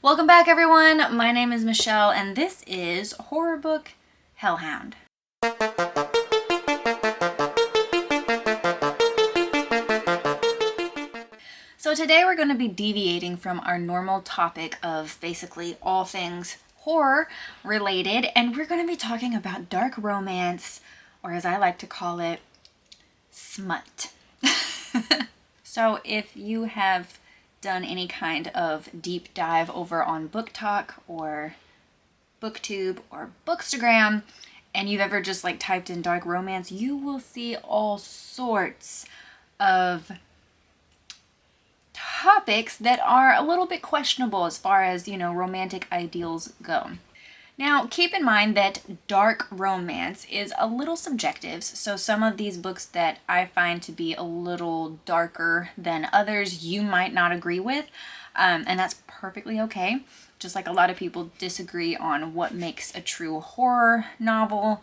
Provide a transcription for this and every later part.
Welcome back, everyone. My name is Michelle, and this is horror book Hell Hound. So today we're going to be deviating from our normal topic of basically all things horror related, and we're going to be talking about dark romance, or as I like to call it, smut. So if you have done any kind of deep dive over on Book Talk or BookTube or Bookstagram, and you've ever just like typed in dark romance, you will see all sorts of topics that are a little bit questionable as far as, romantic ideals go. Now, keep in mind that dark romance is a little subjective, so some of these books that I find to be a little darker than others you might not agree with, and that's perfectly okay. Just like a lot of people disagree on what makes a true horror novel,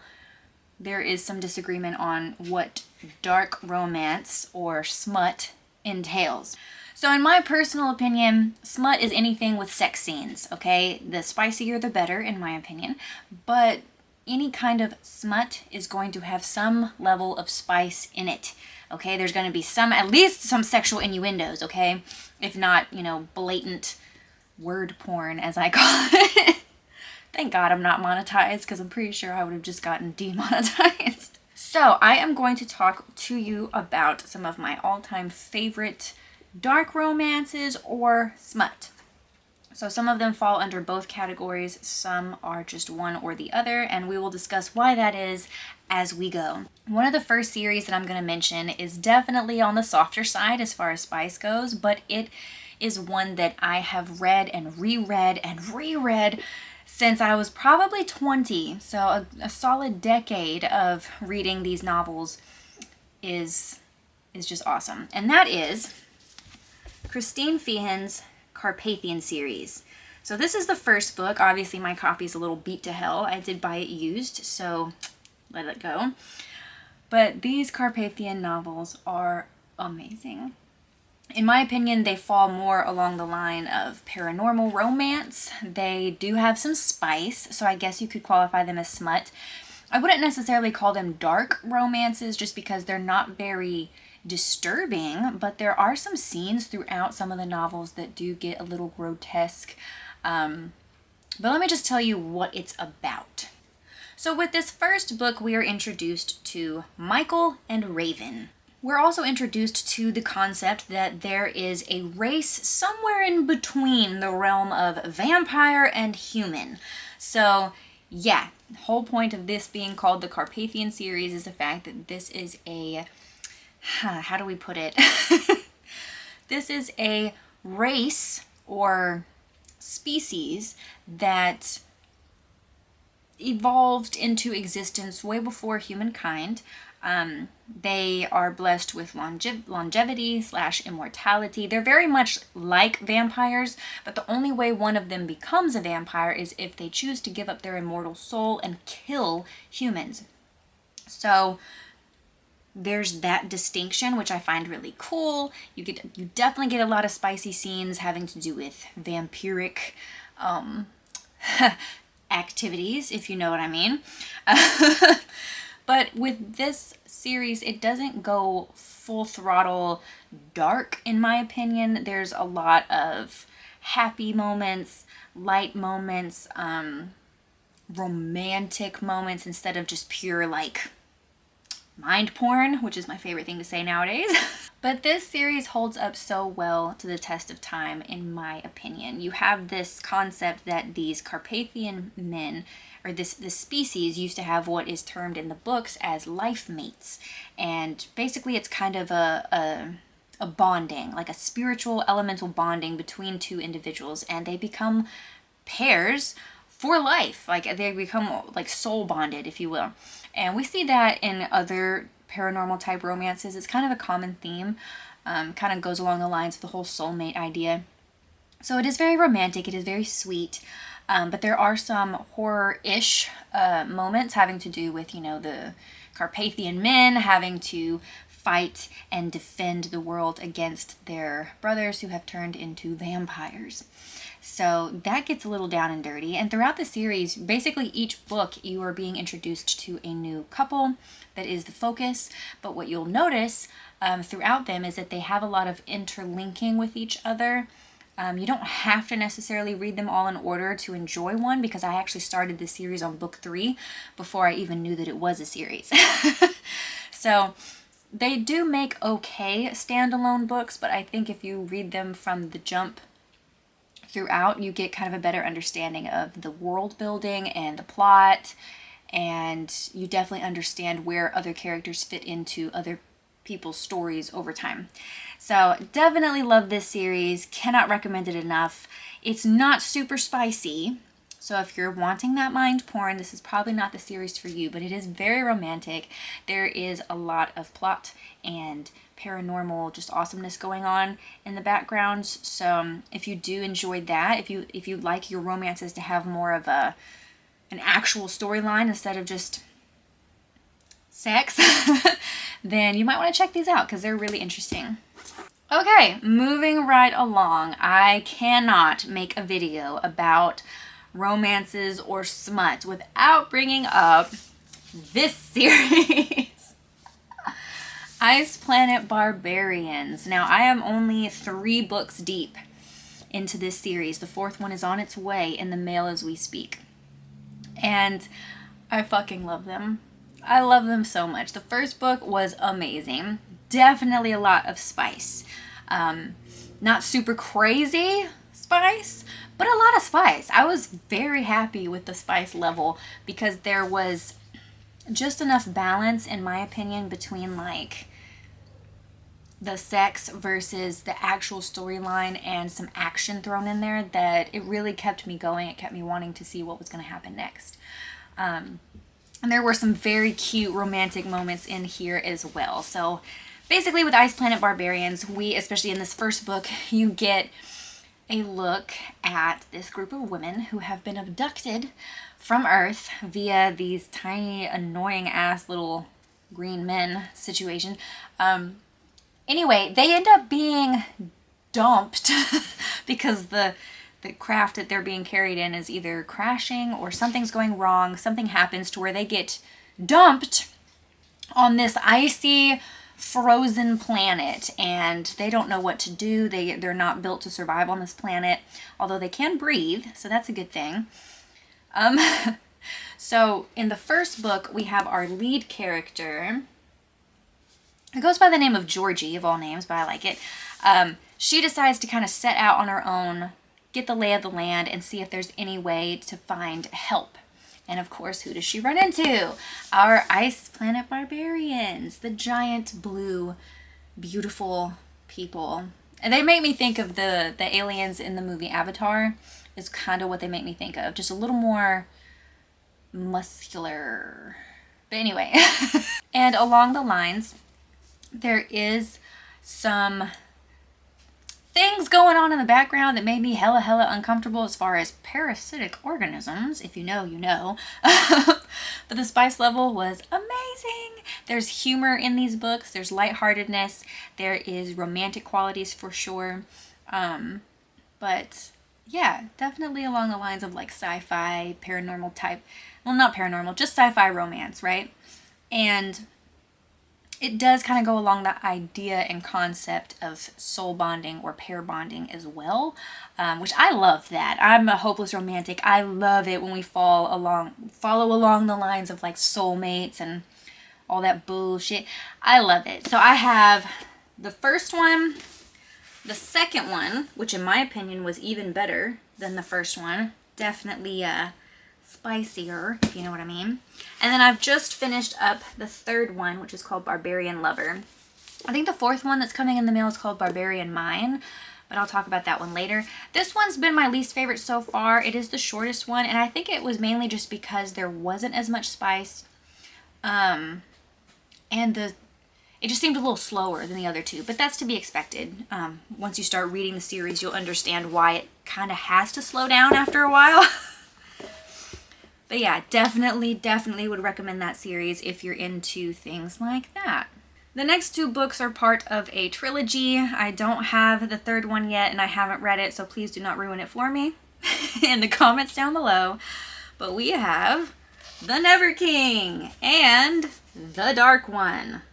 there is some disagreement on what dark romance or smut entails. So in my personal opinion, smut is anything with sex scenes, okay? The spicier the better, in my opinion. But any kind of smut is going to have some level of spice in it, okay? There's going to be at least some sexual innuendos, okay? If not, blatant word porn, as I call it. Thank God I'm not monetized, because I'm pretty sure I would have just gotten demonetized. So I am going to talk to you about some of my all-time favorite dark romances or smut. So some of them fall under both categories, some are just one or the other, and we will discuss why that is as we go. One of the first series that I'm going to mention is definitely on the softer side as far as spice goes, but it is one that I have read and reread since I was probably 20. So a solid decade of reading these novels is just awesome. And that is Christine Feehan's Carpathian series. So this is the first book. Obviously my copy's a little beat to hell. I did buy it used, so let it go. But these Carpathian novels are amazing. In my opinion, they fall more along the line of paranormal romance. They do have some spice, so I guess you could qualify them as smut. I wouldn't necessarily call them dark romances just because they're not very disturbing, but there are some scenes throughout some of the novels that do get a little grotesque. But let me just tell you what it's about. So with this first book, we are introduced to Michael and Raven. We're also introduced to the concept that there is a race somewhere in between the realm of vampire and human. So yeah, the whole point of this being called the Carpathian series is the fact that this is how do we put it? This is a race or species that evolved into existence way before humankind. They are blessed with longevity/immortality. They're very much like vampires, but the only way one of them becomes a vampire is if they choose to give up their immortal soul and kill humans. So there's that distinction, which I find really cool. You definitely get a lot of spicy scenes having to do with vampiric activities, if you know what I mean. But with this series, it doesn't go full throttle dark, in my opinion. There's a lot of happy moments, light moments, romantic moments, instead of just pure like mind porn, which is my favorite thing to say nowadays. But this series holds up so well to the test of time, in my opinion. You have this concept that these Carpathian men, or this species, used to have what is termed in the books as life mates. And basically it's kind of a bonding, like a spiritual elemental bonding between two individuals, and they become pairs for life. Like they become like soul bonded, if you will. And we see that in other paranormal type romances. It's kind of a common theme, kind of goes along the lines of the whole soulmate idea. So it is very romantic, it is very sweet, but there are some horror-ish moments having to do with, the Carpathian men having to fight and defend the world against their brothers who have turned into vampires. So that gets a little down and dirty. And throughout the series, basically each book, you are being introduced to a new couple that is the focus. But what you'll notice throughout them is that they have a lot of interlinking with each other. You don't have to necessarily read them all in order to enjoy one, because I actually started this series on book 3 before I even knew that it was a series. So they do make okay standalone books, but I think if you read them from the jump throughout, you get kind of a better understanding of the world building and the plot, and you definitely understand where other characters fit into other people's stories over time. So definitely love this series. Cannot recommend it enough. It's not super spicy, so if you're wanting that mind porn, this is probably not the series for you, but it is very romantic. There is a lot of plot and paranormal just awesomeness going on in the background. So if you do enjoy that, if you like your romances to have more of an actual storyline instead of just sex, then you might want to check these out because they're really interesting. Okay, moving right along. I cannot make a video about romances or smut without bringing up this series. Ice Planet Barbarians. Now, I am only 3 books deep into this series. The 4th one is on its way in the mail as we speak. And I fucking love them. I love them so much. The first book was amazing. Definitely a lot of spice. Not super crazy spice, but a lot of spice. I was very happy with the spice level because there was just enough balance, in my opinion, between like the sex versus the actual storyline and some action thrown in there that it really kept me going. It kept me wanting to see what was going to happen next. And there were some very cute romantic moments in here as well. So basically with Ice Planet Barbarians, especially in this first book, you get a look at this group of women who have been abducted from Earth via these tiny, annoying ass little green men situation. Anyway, they end up being dumped because the craft that they're being carried in is either crashing or something's going wrong. Something happens to where they get dumped on this icy, frozen planet, and they don't know what to do. They're not built to survive on this planet, although they can breathe, so that's a good thing. So in the first book, we have our lead character. It goes by the name of Georgie, of all names, but I like it. She decides to kind of set out on her own, get the lay of the land, and see if there's any way to find help. And of course, who does she run into? Our Ice Planet Barbarians, the giant blue, beautiful people. And they make me think of the aliens in the movie Avatar. Is kind of what they make me think of. Just a little more muscular. But anyway. And along the lines, there is some things going on in the background that made me hella uncomfortable as far as parasitic organisms. If you know, you know. But the spice level was amazing. There's humor in these books. There's lightheartedness. There is romantic qualities for sure. But yeah, definitely along the lines of like sci-fi, paranormal type. Well, not paranormal, just sci-fi romance, right? And it does kind of go along the idea and concept of soul bonding or pair bonding as well, which I love that. I'm a hopeless romantic. I love it when we follow along the lines of like soulmates and all that bullshit. I love it. So I have the first one, the second one, which in my opinion was even better than the first one. Definitely spicier, if you know what I mean. And then I've just finished up the third one, which is called Barbarian Lover. I think the fourth one that's coming in the mail is called Barbarian Mine, but I'll talk about that one later. This one's been my least favorite so far. It is the shortest one, and I think it was mainly just because there wasn't as much spice. And it just seemed a little slower than the other two, but that's to be expected. Once you start reading the series, you'll understand why it kind of has to slow down after a while. But yeah, definitely would recommend that series if you're into things like that. The next two books are part of a trilogy. I don't have the third one yet and I haven't read it, so please do not ruin it for me in the comments down below. But we have The Never King and The Dark One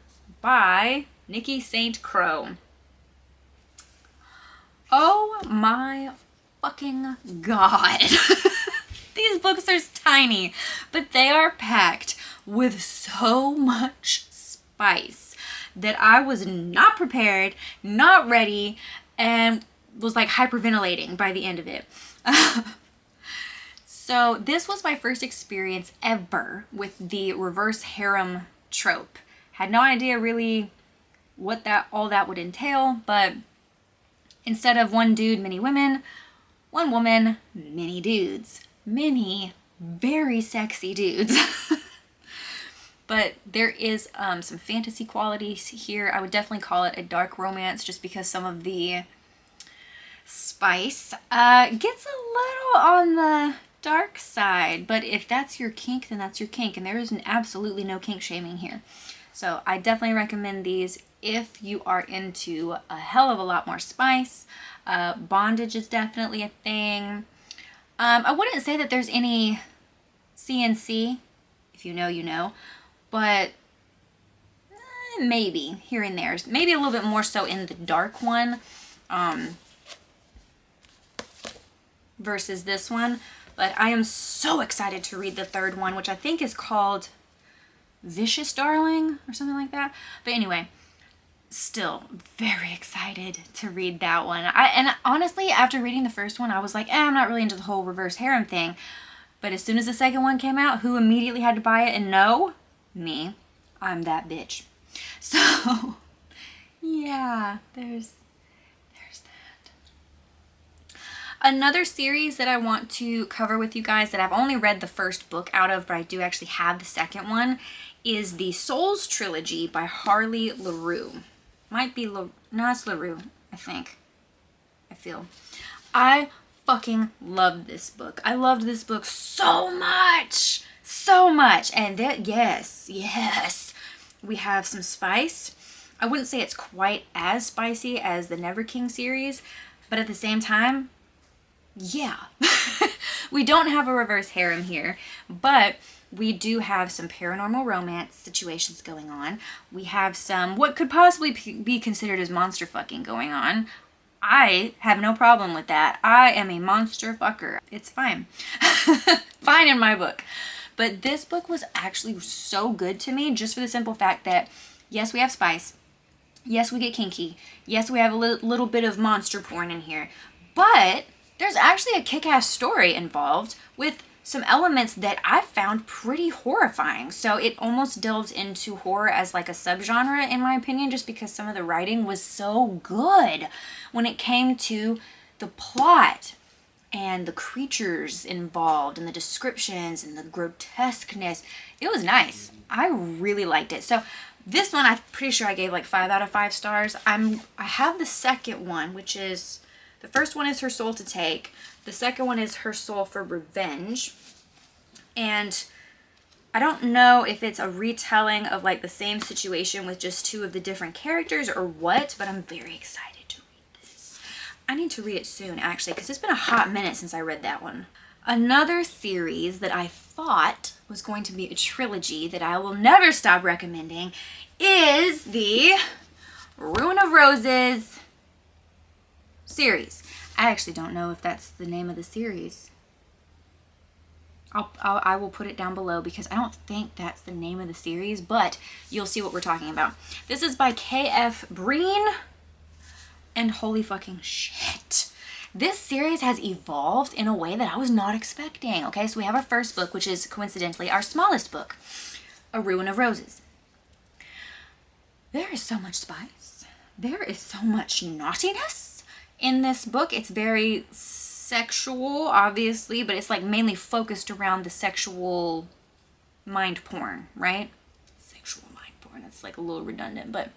by Nikki St. Crow. Oh my fucking god. These books are tiny, but they are packed with so much spice that I was not prepared, not ready, and was like hyperventilating by the end of it. So this was my first experience ever with the reverse harem trope. Had no idea really what all that would entail, but instead of one dude, many women, one woman, many dudes. Many very sexy dudes. But there is some fantasy qualities here. I would definitely call it a dark romance just because some of the spice gets a little on the dark side. But if that's your kink, then that's your kink. And there is absolutely no kink shaming here. So I definitely recommend these if you are into a hell of a lot more spice. Bondage is definitely a thing. I wouldn't say that there's any CNC. If you know, you know. But maybe here and there. Maybe a little bit more so in the dark one versus this one. But I am so excited to read the third one, which I think is called Vicious Darling or something like that. But anyway, still very excited to read that one. And honestly, after reading the first one, I was like, I'm not really into the whole reverse harem thing. But as soon as the second one came out, who immediately had to buy it and know? Me. I'm that bitch. So, yeah, there's that. Another series that I want to cover with you guys that I've only read the first book out of, but I do actually have the second one, is the Souls trilogy by Harley LaRue. Might be no, it's LaRue, I think. I feel. I fucking loved this book. I loved this book so much. So much. And yes, we have some spice. I wouldn't say it's quite as spicy as the Never King series, but at the same time, yeah. We don't have a reverse harem here, but we do have some paranormal romance situations going on. We have some what could possibly be considered as monster fucking going on. I have no problem with that. I am a monster fucker. It's fine. Fine in my book. But this book was actually so good to me just for the simple fact that, yes, we have spice. Yes, we get kinky. Yes, we have a little bit of monster porn in here. But there's actually a kick-ass story involved with some elements that I found pretty horrifying. So it almost delves into horror as like a subgenre, in my opinion, just because some of the writing was so good when it came to the plot and the creatures involved and the descriptions and the grotesqueness. It was nice. I really liked it. So this one, I'm pretty sure I gave like 5 out of 5 stars. I have the second one, which is, the first one is Her Soul to Take. The second one is Her Soul for Revenge. And I don't know if it's a retelling of like the same situation with just 2 of the different characters or what, but I'm very excited. I need to read it soon, actually, because it's been a hot minute since I read that one. Another series that I thought was going to be a trilogy that I will never stop recommending is the Ruin of Roses series. I actually don't know if that's the name of the series. I will put it down below because I don't think that's the name of the series, but you'll see what we're talking about. This is by K.F. Breen. And holy fucking shit. This series has evolved in a way that I was not expecting. Okay, so we have our first book, which is coincidentally our smallest book, A Ruin of Roses. There is so much spice. There is so much naughtiness in this book. It's very sexual, obviously, but it's like mainly focused around the sexual mind porn, right? Sexual mind porn. It's like a little redundant, but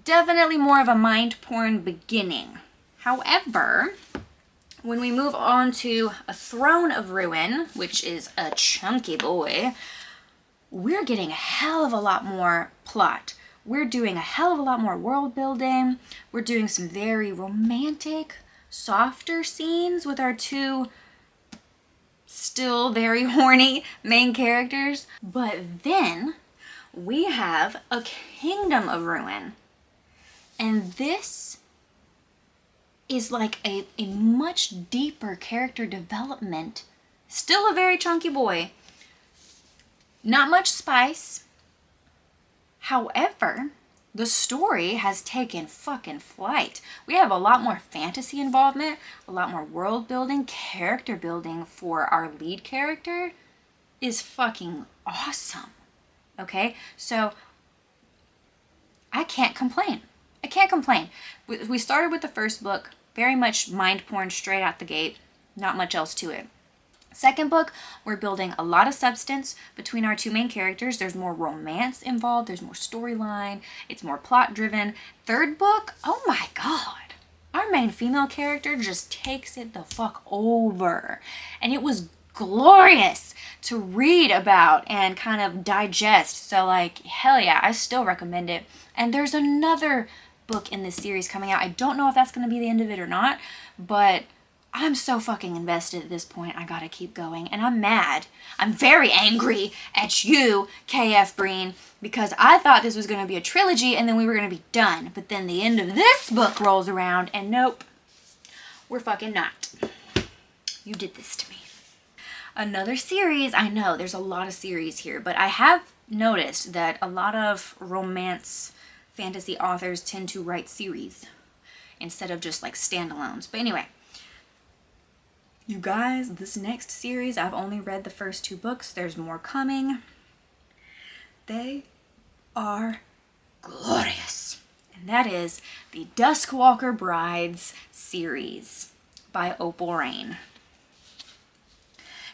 definitely more of a mind porn beginning. However, when we move on to A Throne of Ruin, which is a chunky boy, we're getting a hell of a lot more plot. we're doing a hell of a lot more world building. We're doing some very romantic, softer scenes with our two still very horny main characters. But then we have a Kingdom of Ruin. And this is like a much deeper character development. Still a very chunky boy. Not much spice. However, the story has taken fucking flight. We have a lot more fantasy involvement, a lot more world building, character building for our lead character is fucking awesome. Okay? So I can't complain. I can't complain. We started with the first book, very much mind porn straight out the gate. Not much else to it. Second book, we're building a lot of substance between our two main characters. There's more romance involved. There's more storyline. It's more plot driven. Third book, oh my God. Our main female character just takes it the fuck over. And it was glorious to read about and kind of digest. So like, hell yeah, I still recommend it. And there's another book in this series coming out. I don't know if that's going to be the end of it or not, but I'm so fucking invested at this point. I gotta keep going. And I'm mad. I'm very angry at you, KF Breen, because I thought this was gonna be a trilogy and then we were gonna be done. But then the end of this book rolls around and nope, we're fucking not. You did this to me. Another series, I know there's a lot of series here, but I have noticed that a lot of romance fantasy authors tend to write series instead of just like standalones. But anyway, you guys, this next series, I've only read the first 2 books. There's more coming. They are glorious. And that is the Duskwalker Brides series by Opal Rain.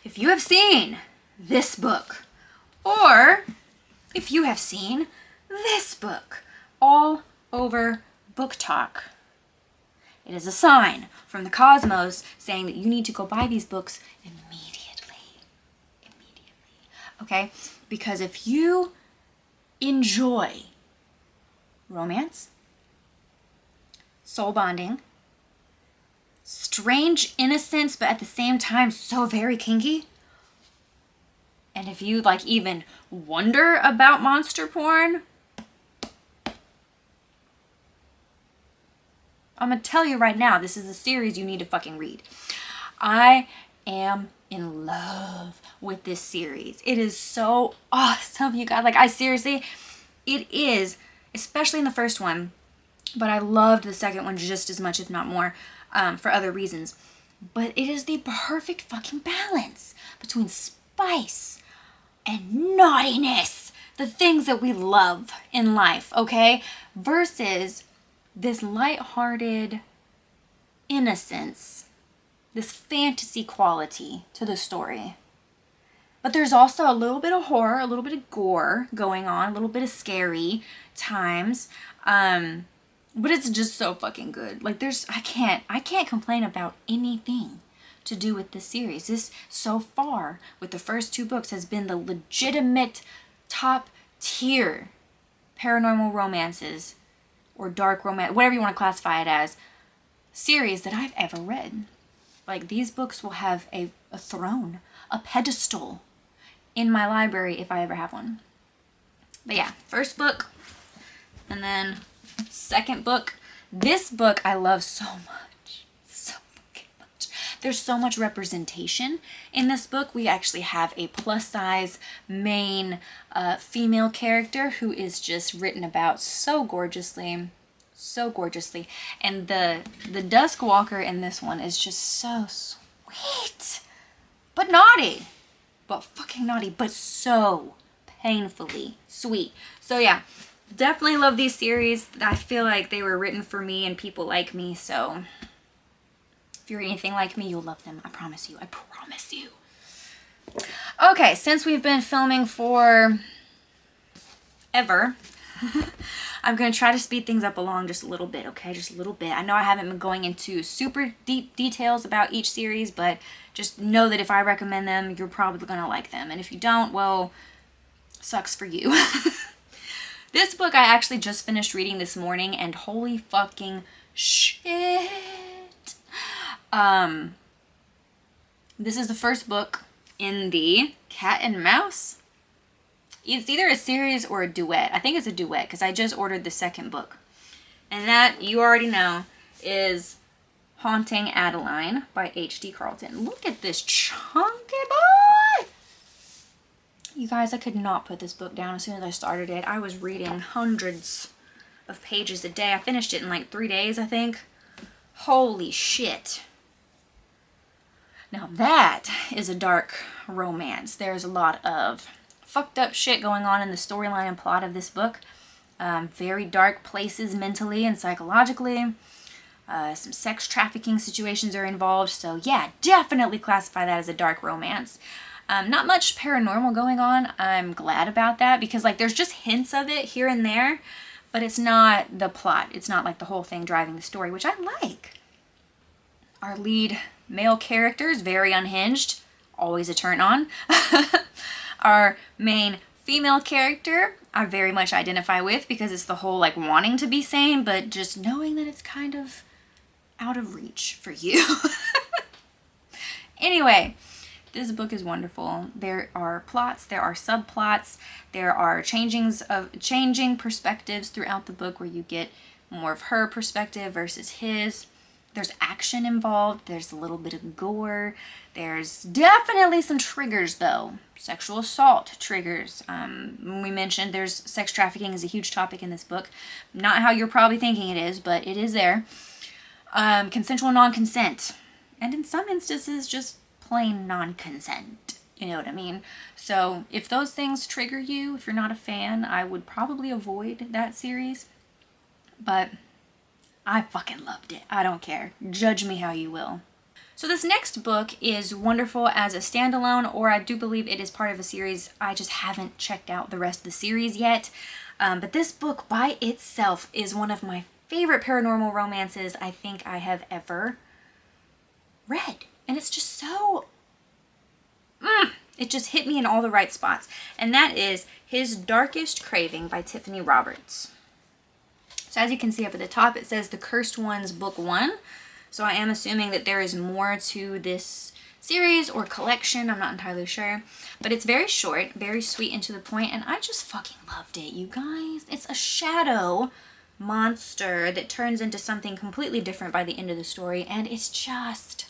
If you have seen this book, or if you have seen this book all over Book Talk, it is a sign from the cosmos saying that you need to go buy these books immediately. Okay? Because if you enjoy romance, soul bonding, strange innocence, but at the same time so very kinky, and if you like even wonder about monster porn, I'm gonna tell you right now, this is a series you need to fucking read. I am in love with this series. It is so awesome, you guys. Like, I seriously, it is, especially in the first one, but I loved the second one just as much, if not more, for other reasons. But it is the perfect fucking balance between spice and naughtiness. The things that we love in life, okay? Versus this lighthearted innocence, this fantasy quality to the story. But there's also a little bit of horror, a little bit of gore going on, a little bit of scary times. But it's just so fucking good. Like, I can't complain about anything to do with this series. This, so far, with the first 2 books, has been the legitimate top tier paranormal romances or dark romance, whatever you want to classify it as, series that I've ever read. Like, these books will have a throne, a pedestal in my library if I ever have one. But yeah, first book, and then second book. This book I love so much. So fucking much. There's so much representation in this book. We actually have a plus size main female character who is just written about so gorgeously. So gorgeously. And the Duskwalker in this one is just so sweet. But naughty. But fucking naughty. But so painfully sweet. So yeah, definitely love these series. I feel like they were written for me and people like me. So if you're anything like me, you'll love them. I promise you. I promise you. Okay, since we've been filming for ever, I'm going to try to speed things up along just a little bit, okay? Just a little bit. I know I haven't been going into super deep details about each series, but just know that if I recommend them, you're probably going to like them. And if you don't, well, sucks for you. This book I actually just finished reading this morning, and holy fucking shit. This is the first book in the Cat and Mouse. It's either a series or a duet. I think it's a duet because I just ordered the second book. And that, you already know, is Haunting Adeline by H.D. Carlton. Look at this chunky boy! You guys, I could not put this book down as soon as I started it. I was reading hundreds of pages a day. I finished it in like 3 days, I think. Holy shit. Now that is a dark romance. There's a lot of fucked up shit going on in the storyline and plot of this book. Very dark places mentally and psychologically. Some sex trafficking situations are involved. So yeah, definitely classify that as a dark romance. Not much paranormal going on. I'm glad about that because like there's just hints of it here and there, but it's not the plot. It's not like the whole thing driving the story, which I like. Our lead male character is very unhinged. Always a turn on. Our main female character I very much identify with because it's the whole like wanting to be sane, but just knowing that it's kind of out of reach for you. Anyway, this book is wonderful. There are plots, there are subplots, there are changing perspectives throughout the book where you get more of her perspective versus his. There's action involved. There's a little bit of gore. There's definitely some triggers, though. Sexual assault triggers. We mentioned there's sex trafficking is a huge topic in this book. Not how you're probably thinking it is, but it is there. Consensual non-consent. And in some instances, just plain non-consent. You know what I mean? So if those things trigger you, if you're not a fan, I would probably avoid that series. But I fucking loved it. I don't care. Judge me how you will. So this next book is wonderful as a standalone, or I do believe it is part of a series. I just haven't checked out the rest of the series yet. But this book by itself is one of my favorite paranormal romances I think I have ever read. And it's just so... it just hit me in all the right spots. And that is His Darkest Craving by Tiffany Roberts. So as you can see up at the top, it says The Cursed Ones Book 1. So I am assuming that there is more to this series or collection. I'm not entirely sure. But it's very short, very sweet and to the point, and I just fucking loved it, you guys. It's a shadow monster that turns into something completely different by the end of the story, and it's just...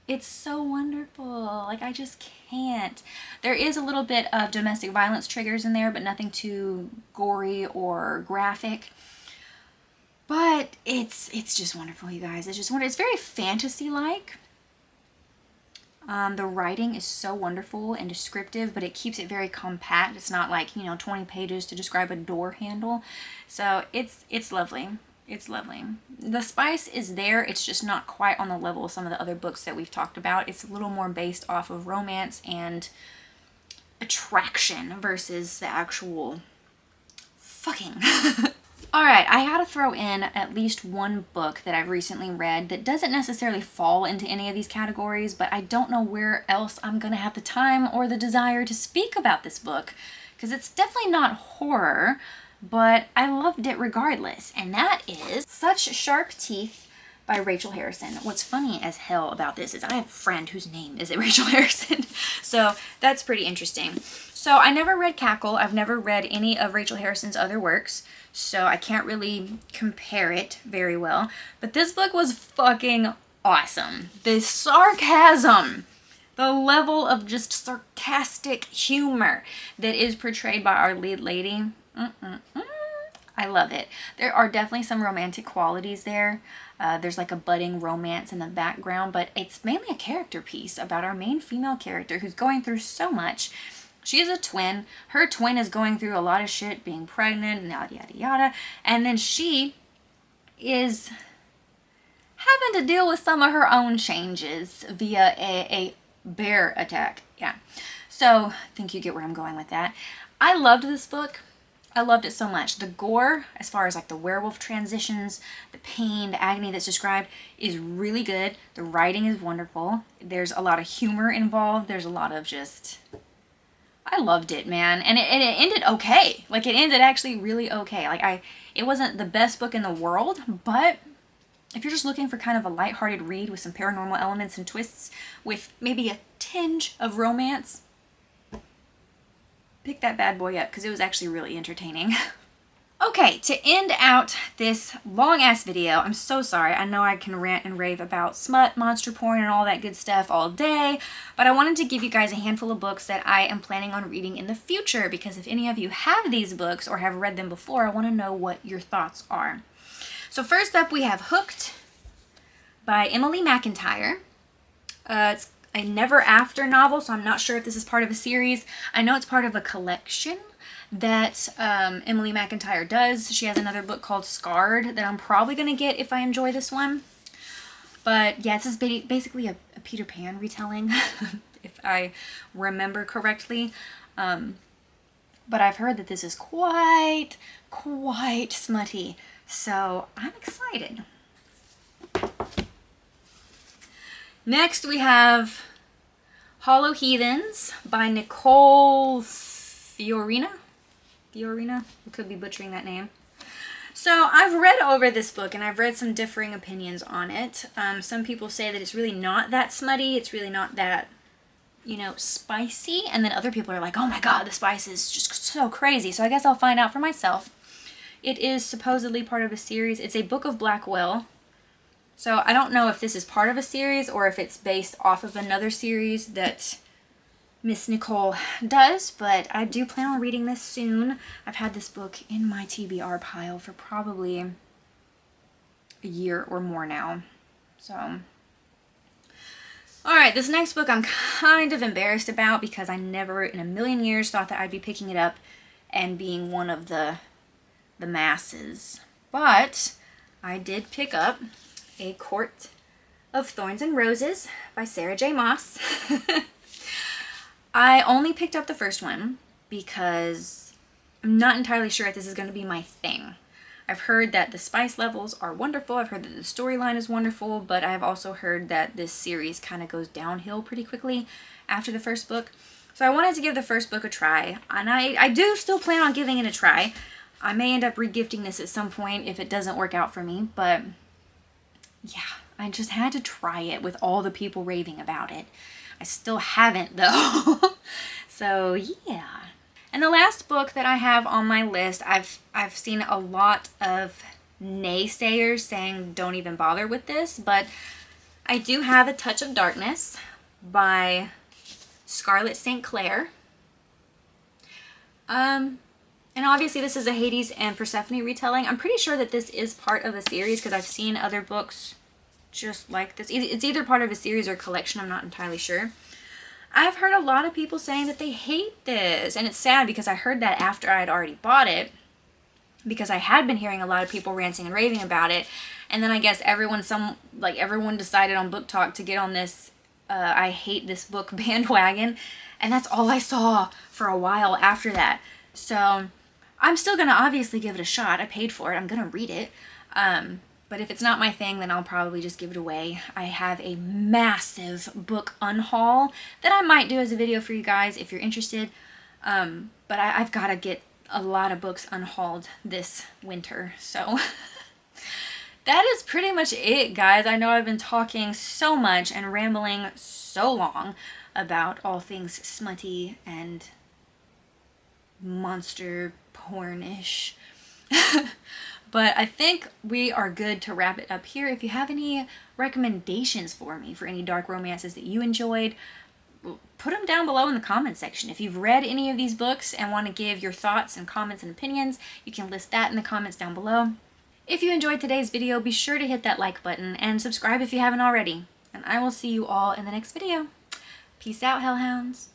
it's so wonderful. Like, I just can't. There is a little bit of domestic violence triggers in there, but nothing too gory or graphic. But it's just wonderful, you guys. It's just wonderful. It's very fantasy-like. The writing is so wonderful and descriptive, but it keeps it very compact. It's not like, 20 pages to describe a door handle. So it's lovely. It's lovely. The spice is there. It's just not quite on the level of some of the other books that we've talked about. It's a little more based off of romance and attraction versus the actual fucking. Alright, I gotta throw in at least one book that I've recently read that doesn't necessarily fall into any of these categories, but I don't know where else I'm gonna have the time or the desire to speak about this book, because it's definitely not horror, but I loved it regardless, and that is Such Sharp Teeth by Rachel Harrison. What's funny as hell about this is I have a friend whose name is Rachel Harrison, so that's pretty interesting. So I never read Cackle. I've never read any of Rachel Harrison's other works, so I can't really compare it very well, but this book was fucking awesome. The sarcasm, the level of just sarcastic humor that is portrayed by our lead lady, I love it. There are definitely some romantic qualities there. There's like a budding romance in the background, but it's mainly a character piece about our main female character who's going through so much. She is a twin. Her twin is going through a lot of shit, being pregnant, and yada, yada, yada. And then she is having to deal with some of her own changes via a bear attack. Yeah. So, I think you get where I'm going with that. I loved this book. I loved it so much. The gore, as far as like the werewolf transitions, the pain, the agony that's described, is really good. The writing is wonderful. There's a lot of humor involved. There's a lot of just... I loved it, man. And it ended okay. Like, it ended actually really okay. Like, it wasn't the best book in the world, but if you're just looking for kind of a lighthearted read with some paranormal elements and twists with maybe a tinge of romance, pick that bad boy up because it was actually really entertaining. Okay, to end out this long-ass video, I'm so sorry. I know I can rant and rave about smut, monster porn, and all that good stuff all day, but I wanted to give you guys a handful of books that I am planning on reading in the future, because if any of you have these books or have read them before, I want to know what your thoughts are. So first up, we have Hooked by Emily McIntyre. It's a Never After novel, so I'm not sure if this is part of a series. I know it's part of a collection that Emily McIntyre does. She has another book called Scarred that I'm probably going to get if I enjoy this one. But yeah, this is basically a Peter Pan retelling, if I remember correctly. But I've heard that this is quite smutty, so I'm excited. Next we have Hollow Heathens by Nicole Fiorina. I could be butchering that name. So I've read over this book and I've read some differing opinions on it. Some people say that it's really not that smutty. It's really not that, spicy. And then other people are like, oh my God, the spice is just so crazy. So I guess I'll find out for myself. It is supposedly part of a series. It's a Book of Blackwell. So I don't know if this is part of a series or if it's based off of another series that Miss Nicole does, but I do plan on reading this soon. I've had this book in my TBR pile for probably a year or more now. So, alright, this next book I'm kind of embarrassed about because I never in a million years thought that I'd be picking it up and being one of the masses. But I did pick up A Court of Thorns and Roses by Sarah J. Maas. I only picked up the first one because I'm not entirely sure if this is going to be my thing. I've heard that the spice levels are wonderful. I've heard that the storyline is wonderful, but I've also heard that this series kind of goes downhill pretty quickly after the first book. So I wanted to give the first book a try, and I do still plan on giving it a try. I may end up regifting this at some point if it doesn't work out for me, but yeah, I just had to try it with all the people raving about it. I still haven't though. So yeah. And the last book that I have on my list, I've seen a lot of naysayers saying don't even bother with this, but I do have A Touch of Darkness by Scarlett St. Clair. And obviously this is a Hades and Persephone retelling. I'm pretty sure that this is part of a series because I've seen other books just like this. It's either part of a series or collection, I'm not entirely sure. I've heard a lot of people saying that they hate this, and it's sad because I heard that after I had already bought it, because I had been hearing a lot of people ranting and raving about it, and then I guess everyone decided on Book Talk to get on this I hate this book bandwagon, and that's all I saw for a while after that. So I'm still gonna obviously give it a shot. I paid for it. I'm gonna read it. But if it's not my thing, then I'll probably just give it away. I have a massive book unhaul that I might do as a video for you guys if you're interested. But I've got to get a lot of books unhauled this winter. So that is pretty much it, guys. I know I've been talking so much and rambling so long about all things smutty and monster pornish. But I think we are good to wrap it up here. If you have any recommendations for me for any dark romances that you enjoyed, put them down below in the comments section. If you've read any of these books and want to give your thoughts and comments and opinions, you can list that in the comments down below. If you enjoyed today's video, be sure to hit that like button and subscribe if you haven't already. And I will see you all in the next video. Peace out, Hell Hounds.